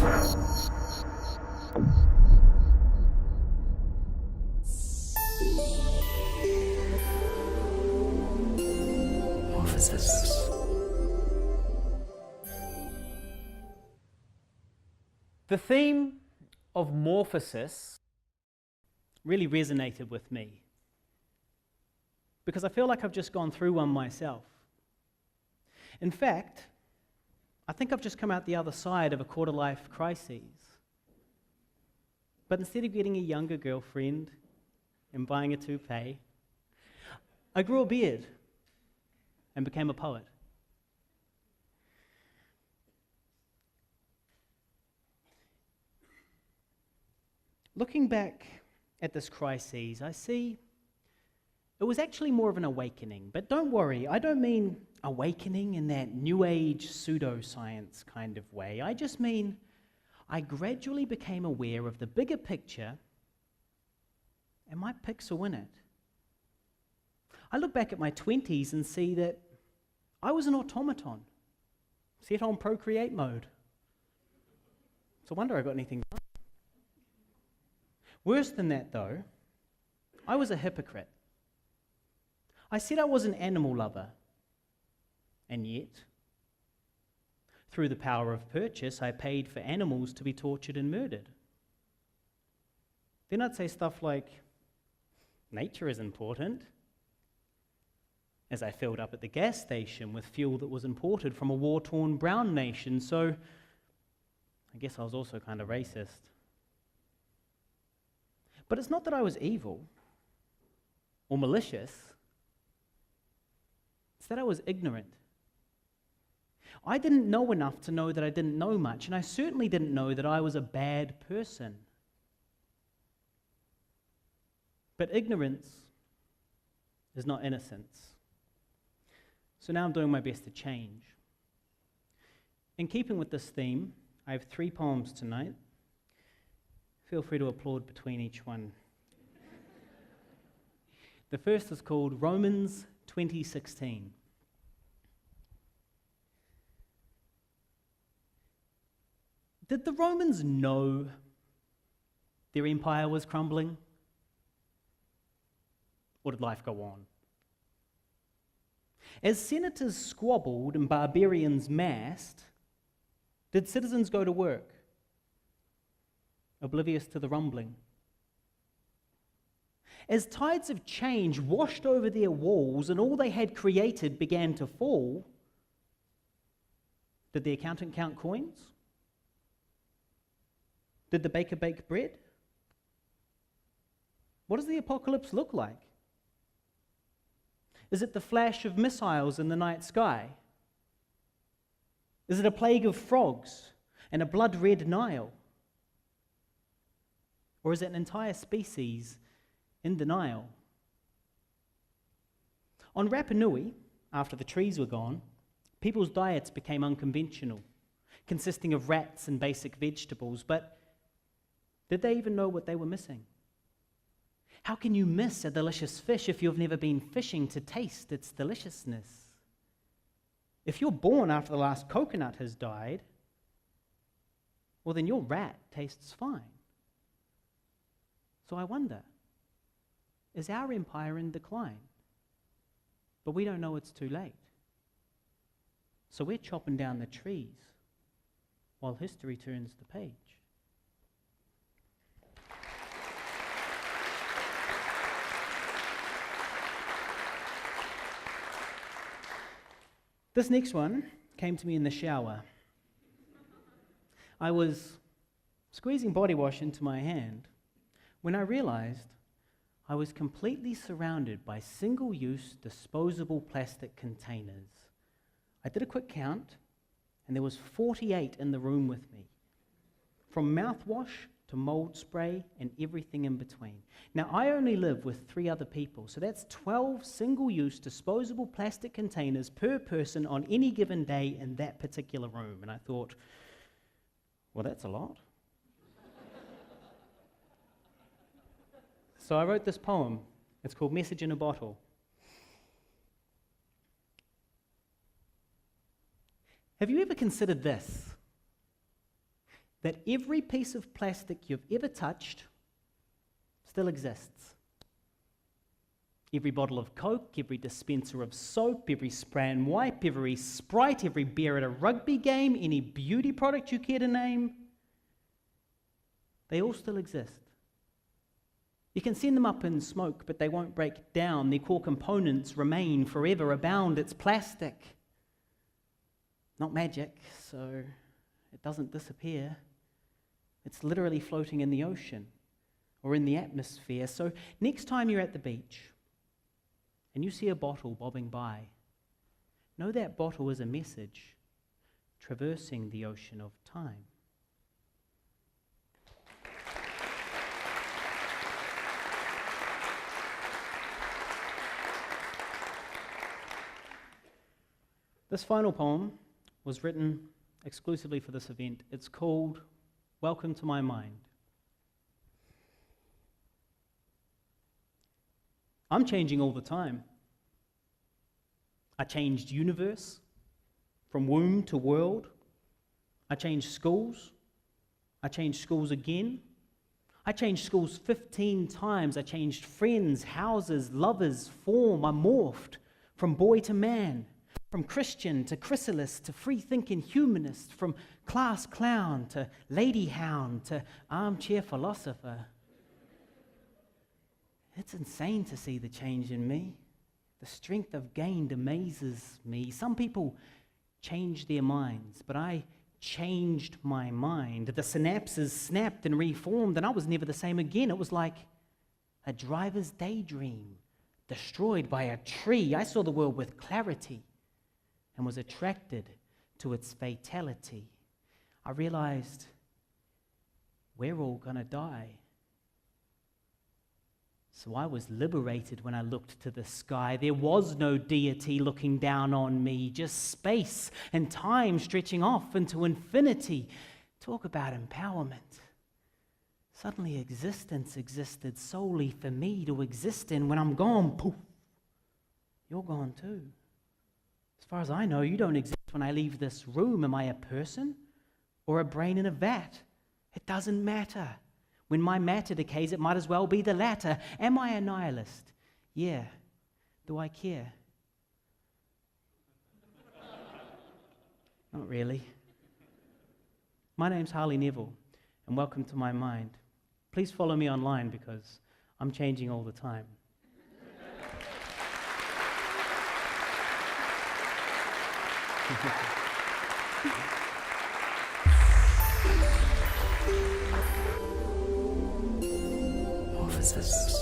Morphosis. The theme of morphosis really resonated with me because I feel like I've just gone through one myself. In fact, I think I've just come out the other side of a quarter-life crisis. But instead of getting a younger girlfriend and buying a toupee, I grew a beard and became a poet. Looking back at this crisis, I see it was actually more of an awakening. But don't worry, I don't mean awakening in that new age pseudoscience kind of way. I just mean I gradually became aware of the bigger picture and my pixel in it. I look back at my 20s and see that I was an automaton, set on procreate mode. So I wonder I got anything done. Worse than that, though, I was a hypocrite. I said I was an animal lover, and yet, through the power of purchase, I paid for animals to be tortured and murdered. Then I'd say stuff like, nature is important, as I filled up at the gas station with fuel that was imported from a war-torn brown nation, so I guess I was also kind of racist. But it's not that I was evil or malicious. It's that I was ignorant. I didn't know enough to know that I didn't know much, and I certainly didn't know that I was a bad person. But ignorance is not innocence. So now I'm doing my best to change. In keeping with this theme, I have 3 poems tonight. Feel free to applaud between each one. The first is called Romans 20:16. Did the Romans know their empire was crumbling? Or did life go on? As senators squabbled and barbarians massed, did citizens go to work, oblivious to the rumbling? As tides of change washed over their walls and all they had created began to fall, did the accountant count coins? Did the baker bake bread? What does the apocalypse look like? Is it the flash of missiles in the night sky? Is it a plague of frogs and a blood-red Nile? Or is it an entire species in denial? On Rapa Nui, after the trees were gone, people's diets became unconventional, consisting of rats and basic vegetables, but did they even know what they were missing? How can you miss a delicious fish if you've never been fishing to taste its deliciousness? If you're born after the last coconut has died, well then your rat tastes fine. So I wonder, is our empire in decline? But we don't know it's too late. So we're chopping down the trees while history turns the page. This next one came to me in the shower. I was squeezing body wash into my hand when I realized I was completely surrounded by single-use disposable plastic containers. I did a quick count, and there was 48 in the room with me, from mouthwash to mold spray and everything in between. Now, I only live with 3 other people, so that's 12 single-use disposable plastic containers per person on any given day in that particular room. And I thought, well, that's a lot. So I wrote this poem. It's called Message in a Bottle. Have you ever considered this? that every piece of plastic you've ever touched still exists. Every bottle of Coke, every dispenser of soap, every spray and wipe, every Sprite, every beer at a rugby game, any beauty product you care to name, they all still exist. You can send them up in smoke, but they won't break down. Their core components remain forever abound. It's plastic, not magic, so it doesn't disappear. It's literally floating in the ocean or in the atmosphere. So next time you're at the beach and you see a bottle bobbing by, know that bottle is a message traversing the ocean of time. This final poem was written exclusively for this event. It's called Welcome to My Mind. I'm changing all the time. I changed universe from womb to world. I changed schools. I changed schools again. I changed schools 15 times. I changed friends, houses, lovers, form. I morphed from boy to man, from Christian to chrysalis to free-thinking humanist, from class clown to lady hound to armchair philosopher. It's insane to see the change in me. The strength I've gained amazes me. Some people change their minds, but I changed my mind. The synapses snapped and reformed, and I was never the same again. It was like a driver's daydream, destroyed by a tree. I saw the world with clarity and was attracted to its fatality. I realized we're all gonna die. So I was liberated when I looked to the sky. There was no deity looking down on me, just space and time stretching off into infinity. Talk about empowerment. Suddenly existence existed solely for me to exist in. When I'm gone, poof, you're gone too. As far as I know, you don't exist when I leave this room. Am I a person or a brain in a vat? It doesn't matter. When my matter decays, it might as well be the latter. Am I a nihilist? Yeah. Do I care? Not really. My name's Harley Neville, and welcome to my mind. Please follow me online because I'm changing all the time. Morphosis.